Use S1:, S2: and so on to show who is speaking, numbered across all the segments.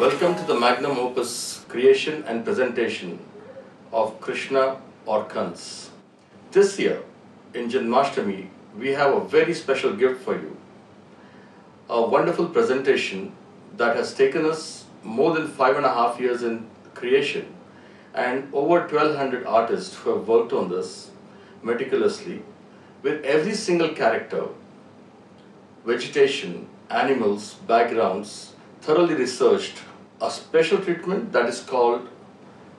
S1: Welcome to the magnum opus creation and presentation of Krishna or Kans. This year, in Janmashtami, we have a very special gift for you. A wonderful presentation that has taken us more than 5.5 years in creation and over 1200 artists who have worked on this meticulously with every single character, vegetation, animals, backgrounds, thoroughly researched. A special treatment that is called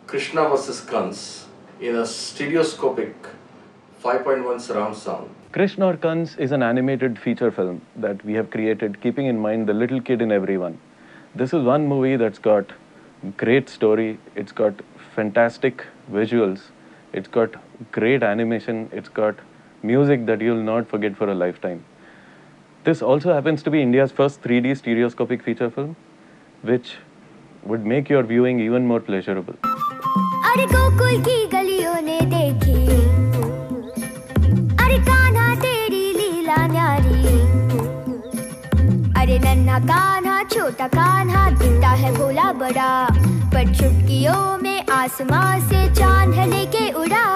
S1: Krishna vs. Kans in a stereoscopic 5.1 surround sound.
S2: Krishna or Kans is an animated feature film that we have created keeping in mind the little kid in everyone. This is one movie that's got great story, it's got fantastic visuals, it's got great animation, it's got music that you'll not forget for a lifetime. This also happens to be India's first 3D stereoscopic feature film, which would make your viewing even more pleasurable.
S3: अरे गोकुल की गलियों ने देखी, अरे कान्हा तेरी लीला न्यारी, अरे नन्हा कान्हा छोटा कान्हा दिखता है भोला बड़ा, पर चुटकियों में आसमां से चांद है लेके उड़ा,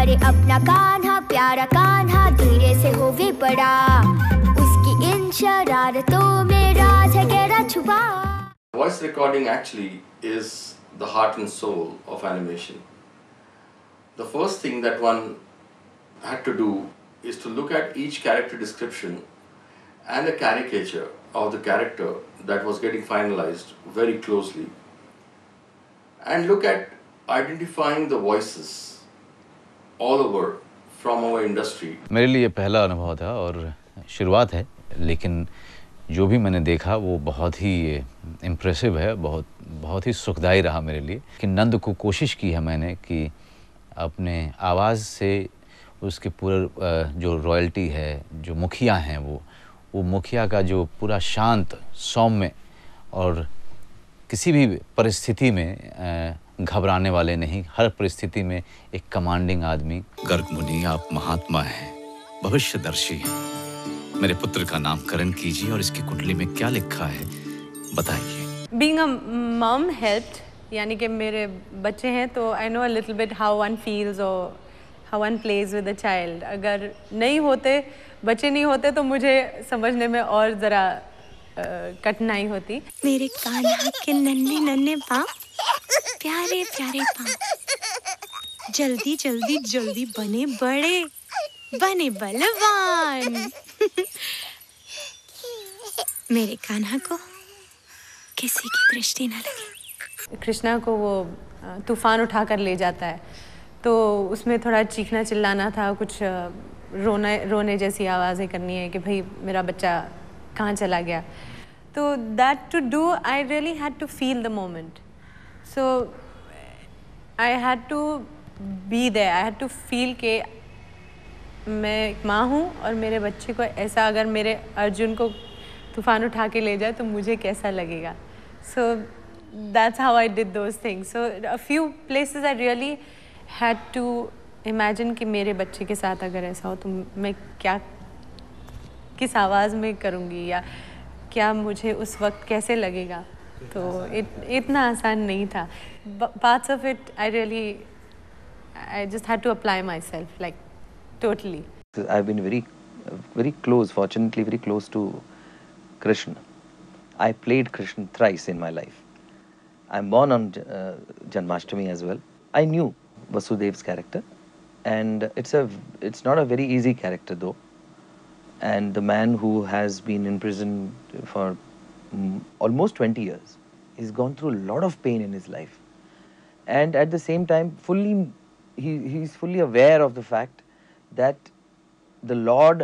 S3: अरे अपना कान्हा प्यारा कान्हा धीरे से होवे पड़ा, उसकी इन शरारतों में राज है गहरा छुपा.
S1: Voice recording actually is the heart and soul of animation. The first thing that one had to do is to look at each character description and a caricature of the character that was getting finalized very closely and look at identifying the voices all over from our industry.
S4: मेरे लिए पहला अनुभव था और शुरुआत है, लेकिन जो भी मैंने देखा वो बहुत ही इम्प्रेसिव है, बहुत ही सुखदायी रहा मेरे लिए. कि नंद को कोशिश की है मैंने कि अपने आवाज़ से उसके पूरा जो रॉयल्टी है, जो मुखिया हैं वो मुखिया का जो पूरा शांत, सौम्य और किसी भी परिस्थिति में घबराने वाले नहीं, हर परिस्थिति में एक कमांडिंग आदमी.
S5: गर्ग मुनि, आप महात्मा हैं, भविष्यदर्शी हैं. मेरे पुत्र का नामकरण कीजिए और इसकी कुंडली में क्या लिखा है बताइए.
S6: Being a mom helped, यानी कि मेरे बच्चे हैं तो I know a little bit how one feels or how one plays with a child. अगर नहीं होते, बच्चे नहीं होते तो मुझे समझने में और ज़रा कठिनाई होती.
S3: मेरे कान्हा के नन्हे नन्हे पाँव, प्यारे प्यारे पाँव, जल्दी जल्दी जल्दी बने बड़े, बने बलवान. मेरे कान्हा को किसी की दृष्टि न लगे.
S6: कृष्णा को वो तूफान उठा कर ले जाता है, तो उसमें थोड़ा चीखना चिल्लाना था, कुछ रोने जैसी आवाज़ें करनी है कि भाई मेरा बच्चा कहाँ चला गया. तो that to do I really had to feel the moment. So I had to be there, I had to feel के मैं एक माँ हूँ और मेरे बच्चे को ऐसा, अगर मेरे अर्जुन को तूफान उठा के ले जाए तो मुझे कैसा लगेगा. So that's how I did those things. So a few places I really had to imagine कि मेरे बच्चे के साथ अगर ऐसा हो तो मैं क्या, किस आवाज़ में करूँगी या क्या मुझे उस वक्त कैसे लगेगा. तो इतना आसान नहीं था. Parts of it I really, I just had to apply myself like totally.
S7: I've been very close, fortunately very close to Krishna. I played Krishna thrice in my life. I'm born on Janmashtami as well. I knew Vasudev's character, and it's not a very easy character though. And the man who has been in prison for almost 20 years, he's gone through a lot of pain in his life, and at the same time he's fully aware of the fact that the Lord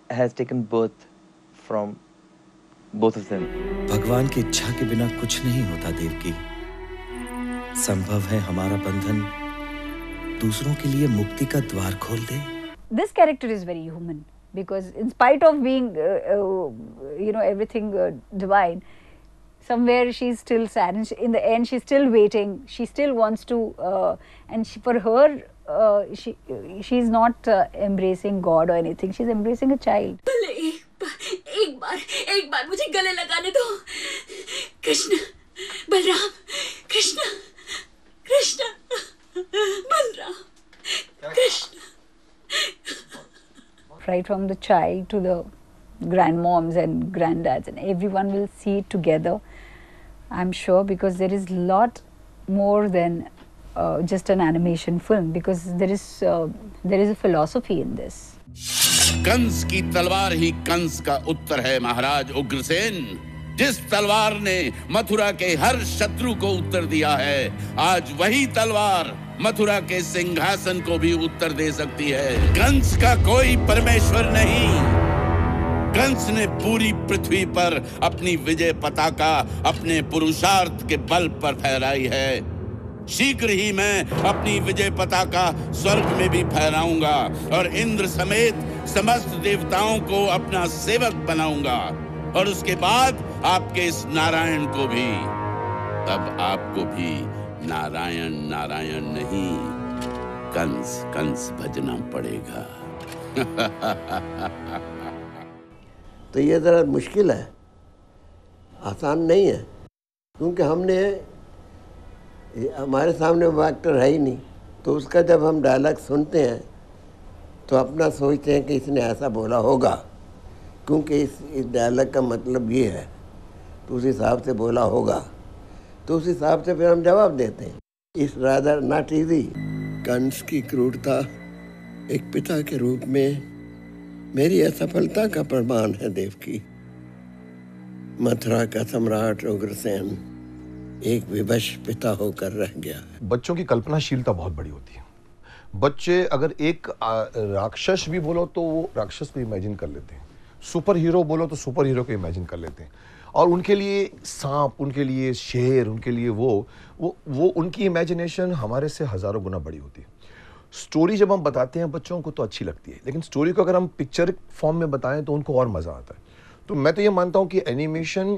S7: has taken birth from both of them.
S5: भगवान की इच्छा के बिना कुछ नहीं होता देवकी. संभव है हमारा बंधन दूसरों के लिए मुक्ति का द्वार खोल दे.
S8: This character is very human because in spite of being everything divine, somewhere she's still sad, and in the end she's still waiting. She still wants to, and for her she's not embracing God or anything. She's embracing a child.
S3: एक बार मुझे गले लगाने दो.
S9: Krishna Balram, Krishna Krishna Balram, Krishna.
S8: Right from the child to the grandmoms and granddads, and everyone will see it together, I'm sure, because there is lot more than just an animation film, because there is a philosophy in this.
S10: Kans की तलवार ही कंस का उत्तर है महाराज उग्रसेन. जिस तलवार ने मथुरा के हर शत्रु को उत्तर दिया है, आज वही तलवार मथुरा के सिंहासन को भी उत्तर दे सकती है. कंस का कोई परमेश्वर नहीं. कंस ने पूरी पृथ्वी पर अपनी विजय पताका अपने पुरुषार्थ के बल पर फहराई है. शीघ्र ही मैं अपनी विजय पताका स्वर्ग में भी फहराऊंगा और इंद्र समेत समस्त देवताओं को अपना सेवक बनाऊंगा. और उसके बाद आपके इस नारायण को भी. तब आपको भी नारायण नारायण नहीं, कंस कंस भजना पड़ेगा.
S11: तो ये ज़रा मुश्किल है, आसान नहीं है, क्योंकि हमारे सामने वो एक्टर है ही नहीं. तो उसका जब हम डायलॉग सुनते हैं तो अपना सोचते हैं कि इसने ऐसा बोला होगा, क्योंकि इस डायलॉग का मतलब ये है, तो उस हिसाब से बोला होगा, तो उस हिसाब से फिर हम जवाब देते हैं. इस रादर नॉट इजी. कंस की क्रूरता एक पिता के रूप में मेरी असफलता का प्रमाण है. देवकी, मथुरा का सम्राट उग्रसेन एक विवश पिता होकर रह गया.
S12: बच्चों की कल्पनाशीलता बहुत बड़ी होती है. बच्चे अगर एक राक्षस भी बोलो तो वो राक्षस को इमेजिन कर लेते हैं, सुपर हीरो बोलो तो सुपर हीरो को इमेजिन कर लेते हैं. और उनके लिए सांप, उनके लिए शेर, उनके लिए वो उनकी इमेजिनेशन हमारे से हजारों गुना बड़ी होती है. स्टोरी जब हम बताते हैं बच्चों को तो अच्छी लगती है, लेकिन स्टोरी को अगर हम पिक्चर फॉर्म में बताएं तो उनको और मजा आता है. तो मैं तो ये मानता हूँ कि एनिमेशन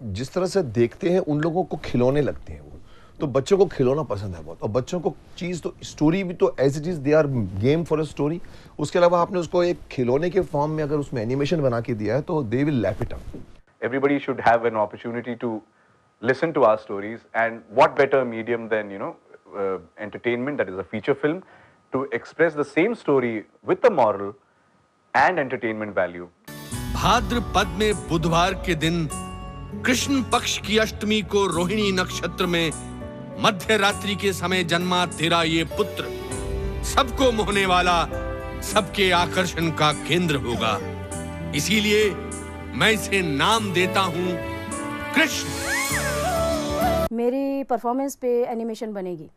S12: जिस तरह से देखते हैं उन लोगों को खिलौने लगते हैं. वो तो बच्चों को खिलौना पसंद है बहुत, और बच्चों को चीज़ तो स्टोरी भी तो as it is they are game for a story. उसके अलावा आपने उसको एक खिलौने के फॉर्म में अगर उसमें एनिमेशन बना के दिया है तो they will lap it up.
S2: Everybody should have an opportunity to listen to our stories, and what better medium than entertainment, that is a feature film, to express the same story with the moral and entertainment value.
S13: भाद्रपद में बुधवार के दिन कृष्ण पक्ष की अष्टमी को रोहिणी नक्षत्र में मध्य रात्रि के समय जन्मा तेरा ये पुत्र सबको मोहने वाला, सबके आकर्षण का केंद्र होगा. इसीलिए मैं इसे नाम देता हूं कृष्ण.
S14: मेरी परफॉर्मेंस पे एनिमेशन बनेगी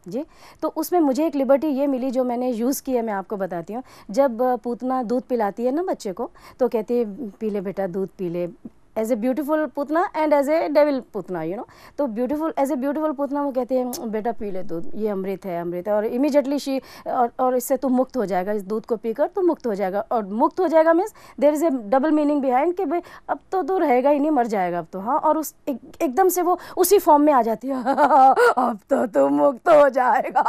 S14: जी, तो उसमें मुझे एक लिबर्टी ये मिली जो मैंने यूज़ की है, मैं आपको बताती हूँ. जब पूतना दूध पिलाती है ना बच्चे को, तो कहती है पी ले बेटा दूध पी ले, as a beautiful Putana and as a devil Putana, तो beautiful as a beautiful Putana वो कहते हैं बेटा पी ले दूध, ये अमृत है अमृत है. और इमीडिएटली और इससे तू मुक्त हो जाएगा, इस दूध को पीकर तू मुक्त हो जाएगा. और मुक्त हो जाएगा means there is a double meaning behind कि भाई अब तो तू रहेगा ही नहीं, मर जाएगा अब तो. हाँ, और उस एकदम से वो उसी फॉर्म में आ जाती है अब तो तू मुक्त हो जाएगा.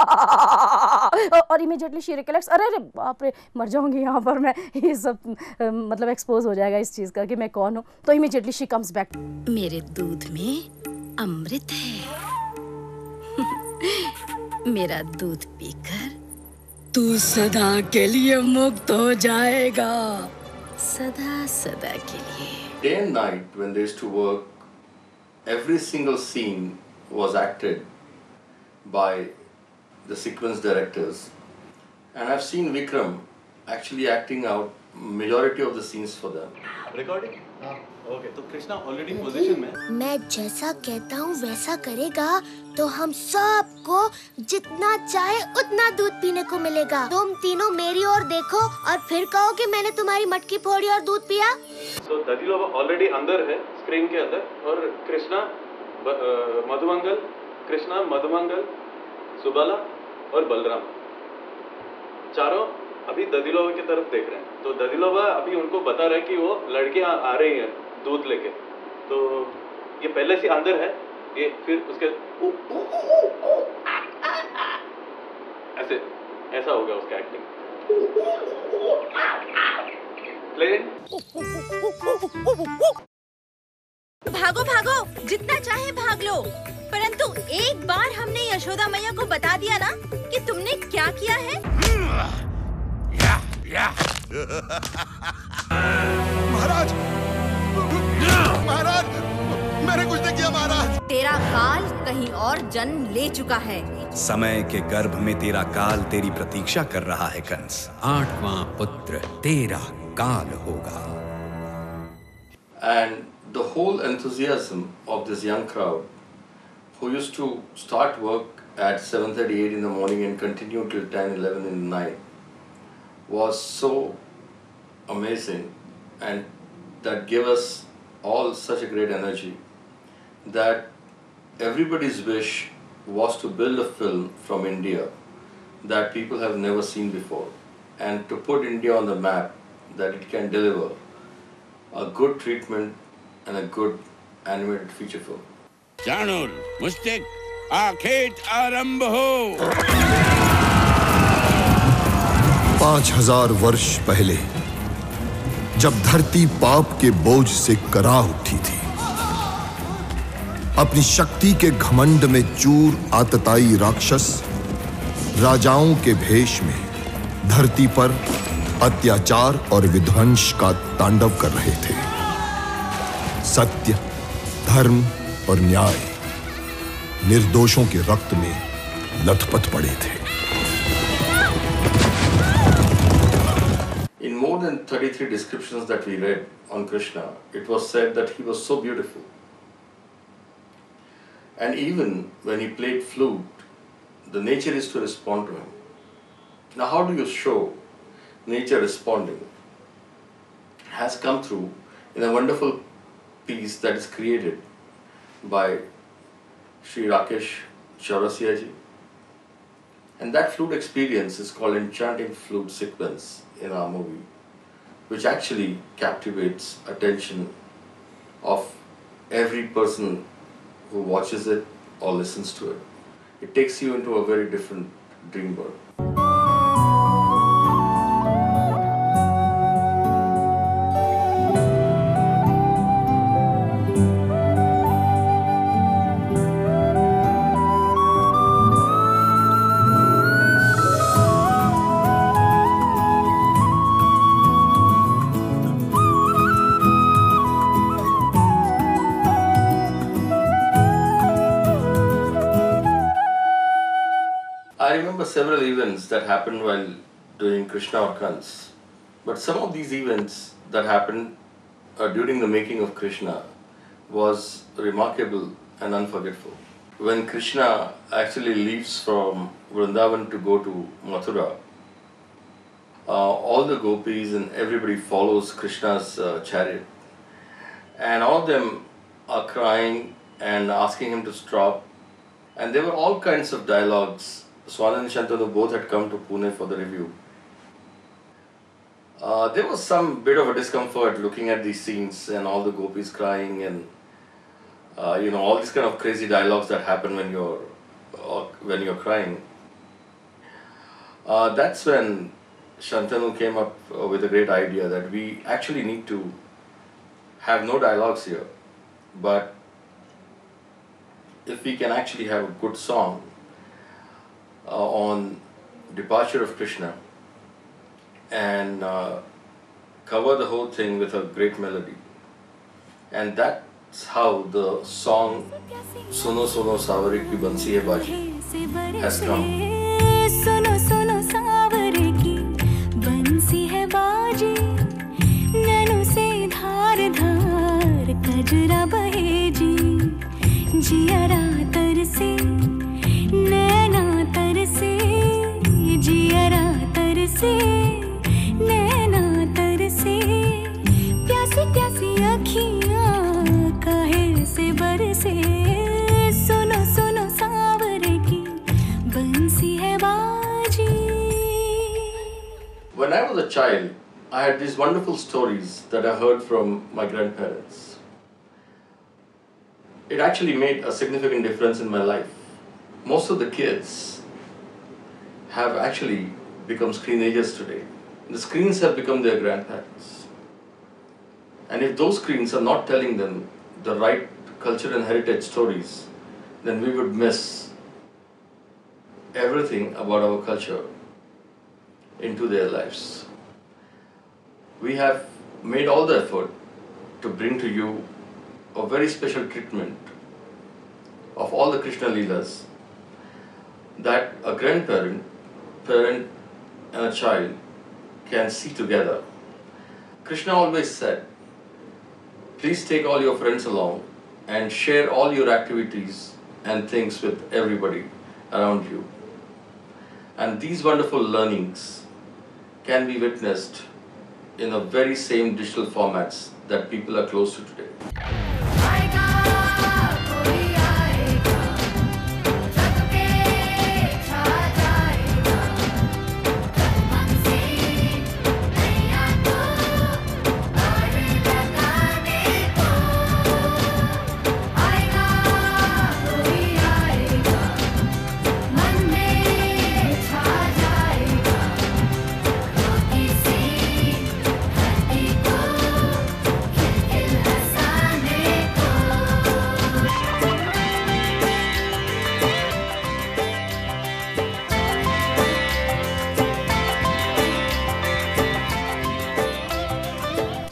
S14: और इमीडिएटली शी रिकलेक्ट्स, अरे अरे बाप रे मर जाऊंगी यहाँ पर मैं, ये सब मतलब एक्सपोज हो जाएगा इस चीज़ का कि मैं कौन हूँ. तो इमीडिएटली she comes back.
S9: मेरे दूध में अमृत है. मेरा दूध पीकर तू सदा के लिए मुक्त हो जाएगा, सदा सदा के लिए.
S1: Day and night when they used to work, every single scene was acted by the sequence directors, and I've seen Vikram actually acting out majority of the scenes for them.
S2: Recording? Okay, तो Krishna already position में.
S3: मैं जैसा कहता हूँ वैसा करेगा तो हम सबको जितना चाहे उतना दूध पीने को मिलेगा. तुम तीनों मेरी ओर देखो और फिर कहो कि मैंने तुम्हारी मटकी फोड़ी और दूध पिया.
S2: तो दधिलोबा ऑलरेडी अंदर है स्क्रीन के अंदर, और कृष्णा मधुमंगल, कृष्णा मधुमंगल, सुबाला और बलराम चारों अभी दधिलोबा की तरफ देख रहे हैं. तो दधिलोबा अभी उनको बता रहे हैं कि वो लड़के आ रही हैं दूध लेके. तो ये पहले से अंदर है, ये फिर उसके ऐसा हो गया उसका एक्टिंग. प्ले
S15: भागो भागो, जितना चाहे भाग लो, परंतु एक बार हमने यशोदा मैया को बता दिया ना कि तुमने क्या किया है।
S12: महाराज, महाराज, मैंने कुछ नहीं किया महाराज।
S15: तेरा काल कहीं और जन्म ले चुका है।
S16: समय के गर्भ में तेरा काल तेरी प्रतीक्षा कर रहा है कंस।
S17: 8वां पुत्र तेरा काल होगा।
S1: And the whole enthusiasm of this young crowd who used to start work at 7:38 in the morning and continue till 10-11 in the night was so amazing, and that gave us all such a great energy that everybody's wish was to build a film from India that people have never seen before, and to put India on the map, that it can deliver a good treatment and a good animated feature film.
S10: जानूर, मुश्तिक, आखेट आरंभ हो।
S12: 5000 वर्ष पहले जब धरती पाप के बोझ से करा उठी थी, अपनी शक्ति के घमंड में चूर आतताई राक्षस राजाओं के भेष में धरती पर अत्याचार और विध्वंस का तांडव कर रहे थे। सत्य, धर्म और न्याय निर्दोषों के रक्त में लथपथ पड़े थे।
S1: In more than 33 descriptions that we read on Krishna, it was said that he was so beautiful. And even when he played flute, the nature is to respond to him. Now, how do you show nature responding? Has come through in a wonderful piece that is created by Sri Rakesh Chaurasia ji. And that flute experience is called Enchanting Flute Sequence in our movie, which actually captivates attention of every person who watches it or listens to it. It takes you into a very different dream world. I remember several events that happened while doing Krishna or Kans, but some of these events that happened during the making of Krishna was remarkable and unforgettable. When Krishna actually leaves from Vrindavan to go to Mathura, all the gopis and everybody follows Krishna's chariot, and all of them are crying and asking him to stop, and there were all kinds of dialogues. Swanand and Shantanu both had come to Pune for the review. There was some bit of a discomfort looking at these scenes and all the gopis crying and all these kind of crazy dialogues that happen when you're crying. That's when Shantanu came up with a great idea that we actually need to have no dialogues here, but if we can actually have a good song on departure of Krishna and cover the whole thing with a great melody. And that's how the song Suno Suno Savare Ki Bansi Hai Baji has come.
S18: Suno Suno Savare Ki Bansi Hai Baji, Nanu se dhar dhar kajra bahe ji, jiyara tarse नैना तरसे, जियरा तरसे, नैना तरसे, प्यासी प्यासी अखियाँ काहे से बरसे, सुनो सुनो सावरे की बंसी है बाजी।
S1: When I was a child, I had these wonderful stories that I heard from my grandparents. It actually made a significant difference in my life. Most of the kids have actually become screenagers today. The screens have become their grandparents. And if those screens are not telling them the right culture and heritage stories, then we would miss everything about our culture into their lives. We have made all the effort to bring to you a very special treatment of all the Krishna Leelas that a grandparent, parent and a child can see together. Krishna always said, please take all your friends along and share all your activities and things with everybody around you. And these wonderful learnings can be witnessed in the very same digital formats that people are close to today.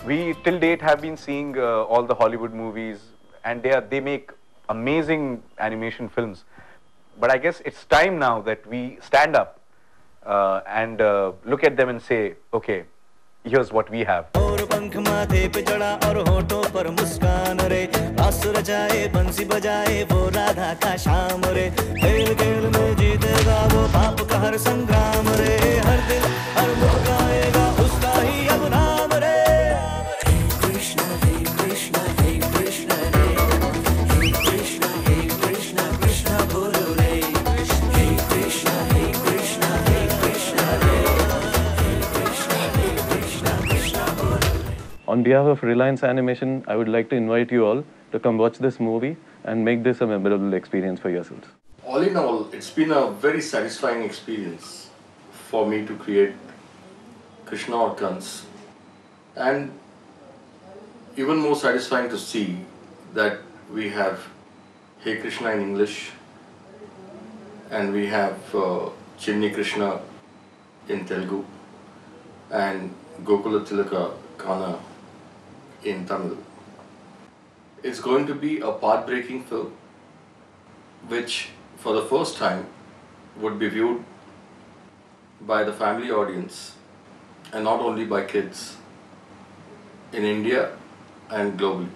S19: We till date have been seeing all the Hollywood movies, and they make amazing animation films. But I guess it's time now that we stand up and look at them and say, okay, here's what we have.
S20: और पंख माथे पे चढ़ा और होठों पर मुस्कान रे, बांस रचाए बंसी बजाए वो राधा का श्याम रे, खेल खेल में जीतेगा वो पाप का हर संग्राम रे, हर दिल हर मुस्काएगा उसका ही अब नाम रे।
S2: On behalf of Reliance Animation, I would like to invite you all to come watch this movie and make this a memorable experience for yourselves.
S1: All in all, it's been a very satisfying experience for me to create Krishna or Kans, and even more satisfying to see that we have Hey Krishna in English and we have Chinni Krishna in Telugu and Gokula Tilaka Kana in Tamil. It's going to be a path-breaking film which for the first time would be viewed by the family audience and not only by kids in India and globally.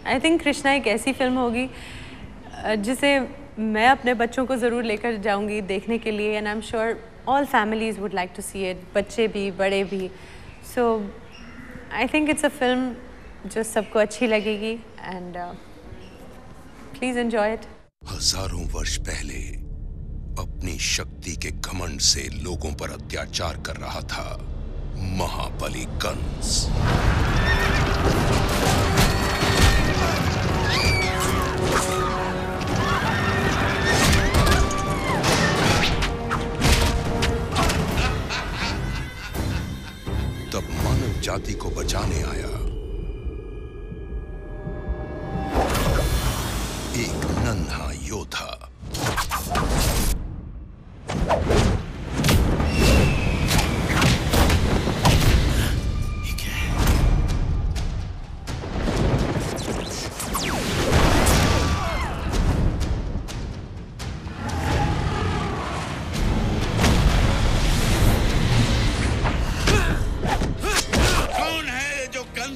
S6: I think Krishna एक ऐसी film होगी जिसे मैं अपने बच्चों को ज़रूर लेकर जाऊंगी देखने के लिए, and I'm sure all families would like to see it, बच्चे भी बड़े भी. So I think it's a film जो सबको अच्छी लगेगी, and please enjoy it.
S16: हजारों वर्ष पहले अपनी शक्ति के घमंड से लोगों पर अत्याचार कर रहा था महाबली कंस। तब मानव जाति को बचाने आया एक नन्हा योद्धा।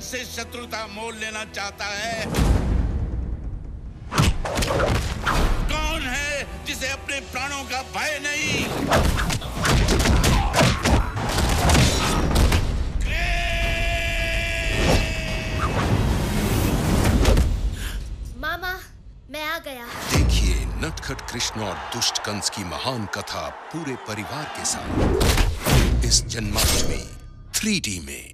S10: से शत्रुता मोल लेना चाहता है? कौन है जिसे अपने प्राणों का भय नहीं?
S21: मामा, मैं आ गया।
S16: देखिए नटखट कृष्ण और दुष्ट कंस की महान कथा पूरे परिवार के साथ इस जन्माष्टमी 3D में।